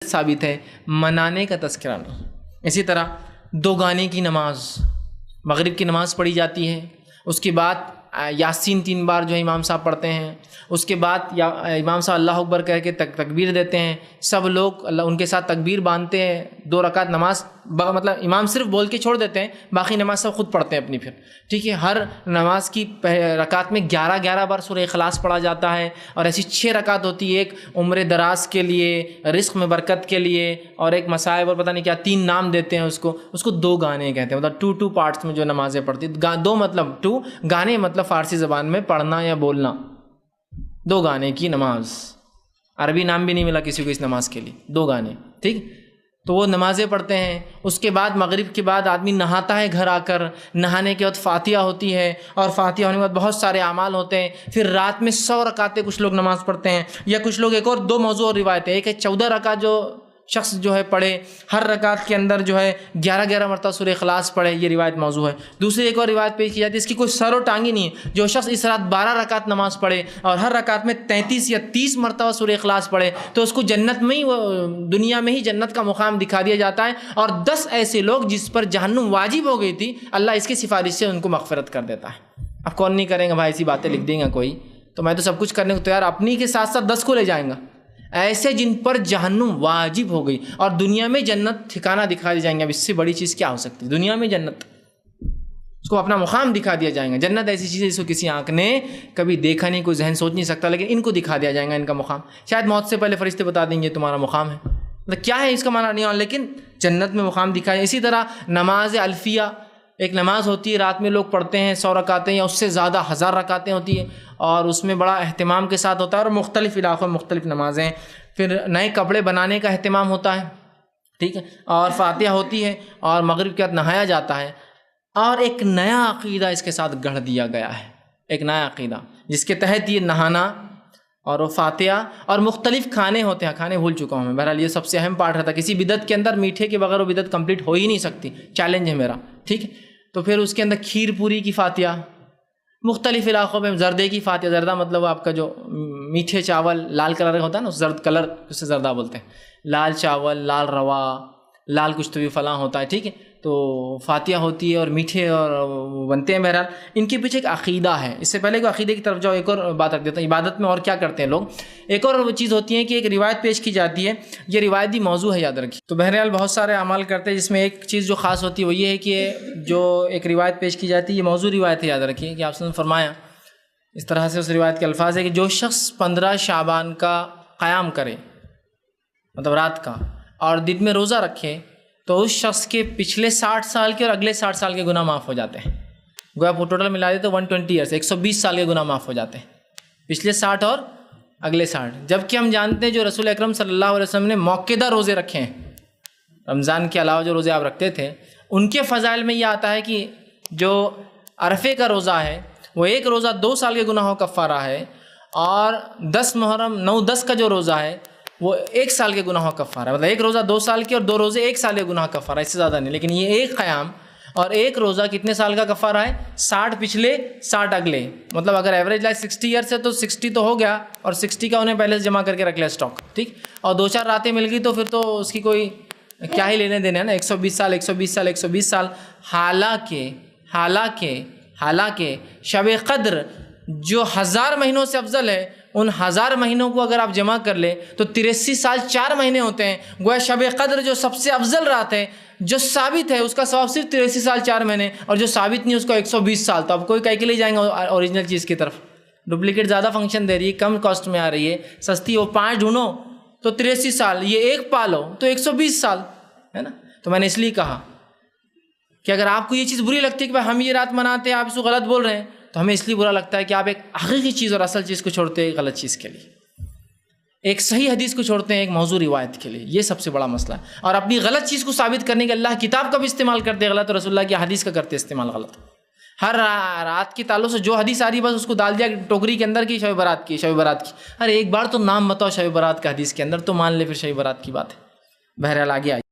ثابت ہے، منانے کا تذکرہ نہیں۔ اسی طرح دو گانے کی نماز، مغرب کی نماز پڑھی جاتی ہے، اس کے بعد یاسین 3 بار جو ہے امام صاحب پڑھتے ہیں، اس کے بعد امام صاحب اللہ اکبر کہہ کے تکبیر دیتے ہیں، سب لوگ ان کے ساتھ تکبیر باندھتے ہیں، 2 رکعت نماز مطلب امام صرف بول کے چھوڑ دیتے ہیں، باقی نماز سب خود پڑھتے ہیں اپنی پھر، ٹھیک ہے۔ ہر نماز کی رکعت میں 11 بار سورہ اخلاص پڑھا جاتا ہے، اور ایسی 6 رکعت ہوتی ہے، ایک عمر دراز کے لیے، رزق میں برکت کے لیے، اور ایک مصائب اور پتہ نہیں کیا 3 نام دیتے ہیں اس کو 2 گانے کہتے ہیں، مطلب 2 پارٹس میں جو نمازیں پڑھتی، 2 مطلب 2 گانے مطلب فارسی زبان میں پڑھنا یا بولنا، 2 گانے کی نماز، عربی نام بھی نہیں ملا کسی کو اس نماز کے لیے، 2 گانے، ٹھیک۔ تو وہ نمازیں پڑھتے ہیں۔ اس کے بعد مغرب کے بعد آدمی نہاتا ہے گھر آ کر، نہانے کے بعد فاتحہ ہوتی ہے، اور فاتحہ ہونے کے بعد بہت سارے اعمال ہوتے ہیں۔ پھر رات میں 100 رکعتیں کچھ لوگ نماز پڑھتے ہیں، یا کچھ لوگ ایک اور 2 موضوع اور روایتیں، ایک ہے 14 رکعت جو شخص جو ہے پڑھے، ہر رکعت کے اندر جو ہے 11 مرتبہ سورہ اخلاص پڑھے، یہ روایت موضوع ہے۔ دوسری ایک اور روایت پیش کی جاتی ہے، اس کی کوئی سر و ٹانگی نہیں ہے، جو شخص اس رات 12 رکعت نماز پڑھے اور ہر رکعت میں 33 یا 30 مرتبہ سورہ اخلاص پڑھے، تو اس کو جنت میں ہی، دنیا میں ہی جنت کا مقام دکھا دیا جاتا ہے، اور 10 ایسے لوگ جس پر جہنم واجب ہو گئی تھی، اللہ اس کی سفارش سے ان کو مغفرت کر دیتا ہے۔ اب کون نہیں کریں گا بھائی، ایسی باتیں لکھ دیں گا کوئی، تو میں تو سب کچھ کرنے کو تیار، اپنی کے ساتھ ساتھ 10 کو لے جائیں گا، ایسے جن پر جہنم واجب ہو گئی اور دنیا میں جنت ٹھکانہ دکھا دی جائیں گے۔ اب اس سے بڑی چیز کیا ہو سکتی ہے؟ دنیا میں جنت، اس کو اپنا مقام دکھا دیا جائے گا۔ جنت ایسی چیز ہے جس کو کسی آنکھ نے کبھی دیکھا نہیں، کوئی ذہن سوچ نہیں سکتا، لیکن ان کو دکھا دیا جائے گا ان کا مقام۔ شاید موت سے پہلے فرشتے بتا دیں گے تمہارا مقام ہے، مطلب کیا ہے اس کا معنی نہیں ہو، لیکن جنت میں مقام دکھایا۔ اسی طرح نماز الفیہ، ایک نماز ہوتی ہے، رات میں لوگ پڑھتے ہیں 100 رکعتیں یا اس سے زیادہ، 1000 رکعتیں ہوتی ہیں، اور اس میں بڑا اہتمام کے ساتھ ہوتا ہے، اور مختلف علاقوں میں مختلف نمازیں۔ پھر نئے کپڑے بنانے کا اہتمام ہوتا ہے، ٹھیک ہے، اور فاتحہ ہوتی ہے، اور مغرب کے بعد نہایا جاتا ہے، اور ایک نیا عقیدہ اس کے ساتھ گڑھ دیا گیا ہے، ایک نیا عقیدہ جس کے تحت یہ نہانا اور وہ فاتحہ اور مختلف کھانے ہوتے ہیں، کھانے بھول چکا ہوں میں، بہرحال یہ سب سے اہم پارٹ رہتا ہے۔ کسی بدعت کے اندر میٹھے کے بغیر وہ بدعت کمپلیٹ ہو ہی نہیں سکتی، چیلنج ہے میرا، ٹھیک ہے۔ تو پھر اس کے اندر کھیر پوری کی فاتحہ، مختلف علاقوں میں زردے کی فاتحہ، زردہ مطلب آپ کا جو میٹھے چاول لال کلر کا ہوتا ہے نا، زرد کلر اسے زردہ بولتے ہیں، لال چاول، لال روا، لال کچھ تو بھی فلاں ہوتا ہے، ٹھیک ہے۔ تو فاتحہ ہوتی ہے اور میٹھے اور بنتے ہیں، بہرحال ان کے پیچھے ایک عقیدہ ہے۔ اس سے پہلے کہ عقیدے کی طرف جاؤ، ایک اور بات رکھ دیتا ہوں، عبادت میں اور کیا کرتے ہیں لوگ۔ ایک اور وہ چیز ہوتی ہے کہ ایک روایت پیش کی جاتی ہے، یہ روایت بھی موضوع ہے، یاد رکھیے۔ تو بہرحال بہت سارے اعمال کرتے ہیں، جس میں ایک چیز جو خاص ہوتی ہے وہ یہ ہے کہ جو ایک روایت پیش کی جاتی ہے، یہ موضوع روایت ہے، یاد رکھیے کہ آپ نے فرمایا اس طرح سے، اس روایت کے الفاظ ہے کہ جو شخص 15 شعبان کا قیام کرے، مطلب رات کا، اور دن میں روزہ رکھے، تو اس شخص کے پچھلے 60 سال کے اور اگلے 60 سال کے گناہ معاف ہو جاتے ہیں۔ گویا وہ ٹوٹل ملا دے تو 120 ایئرس، 120 سال کے گناہ معاف ہو جاتے ہیں، پچھلے 60 اور اگلے 60۔ جبکہ ہم جانتے ہیں جو رسول اکرم صلی اللہ علیہ وسلم نے موقعہ روزے رکھے ہیں، رمضان کے علاوہ جو روزے آپ رکھتے تھے، ان کے فضائل میں یہ آتا ہے کہ جو عرفے کا روزہ ہے وہ ایک روزہ 2 سال کے گناہوں کا کفارہ ہے، اور 10 محرم 9-10 کا جو روزہ ہے وہ 1 سال کے گناہوں کا کفارہ ہے، مطلب ایک روزہ 2 سال کے اور 2 روزے 1 سال کے گناہ کا کفارہ، اس سے زیادہ نہیں۔ لیکن یہ ایک قیام اور ایک روزہ کتنے سال کا کفارہ ہے؟ 60 پچھلے 60 اگلے، مطلب اگر ایوریج لائف 60 ایئرس ہے تو 60 تو ہو گیا، اور 60 کا انہیں پہلے سے جمع کر کے رکھ لیا اسٹاک، ٹھیک، اور 2-4 راتیں مل گئی تو پھر تو اس کی کوئی کیا ہی لینے دینے ہیں نا، 120 سال 120 سال 120 سال۔ حالانکہ شب قدر جو 1000 مہینوں سے افضل ہے، ان 1000 مہینوں کو اگر آپ جمع کر لیں تو 83 سال 4 مہینے ہوتے ہیں۔ گویا شب قدر جو سب سے افضل رات ہے، جو ثابت ہے، اس کا ثواب صرف 83 سال 4 مہینے، اور جو ثابت نہیں اس کو 120 سال۔ تو اب کوئی کہہ کے لے جائیں گے اوریجنل چیز کی طرف، ڈپلیکیٹ زیادہ فنکشن دے رہی ہے، کم کاسٹ میں آ رہی ہے، سستی ہو، 5 ڈھونڈو تو 83 سال، یہ ایک پالو تو 120 سال ہے نا۔ تو میں نے اس لیے کہا کہ اگر آپ کو یہ چیز بری لگتی ہے کہ بھائی ہم یہ رات مناتے ہیں، آپ اس کو غلط بول رہے ہیں، تو ہمیں اس لیے برا لگتا ہے کہ آپ ایک حقیقی چیز اور اصل چیز کو چھوڑتے ہیں غلط چیز کے لیے، ایک صحیح حدیث کو چھوڑتے ہیں ایک موضوع روایت کے لیے، یہ سب سے بڑا مسئلہ ہے۔ اور اپنی غلط چیز کو ثابت کرنے کے اللہ کتاب کا بھی استعمال کرتے ہیں غلط، اور رسول اللہ کی حدیث کا کرتے استعمال غلط۔ ہر رات کے تعلق سے جو حدیث آ رہی ہے بس اس کو ڈال دیا ٹوکری کے اندر کی شب برات کی۔ ارے ایک بار تو نام بتاؤ شب برات کا حدیث کے اندر، تو مان لے پھر شب برات کی بات ہے۔ بہرحال آگے آئیے۔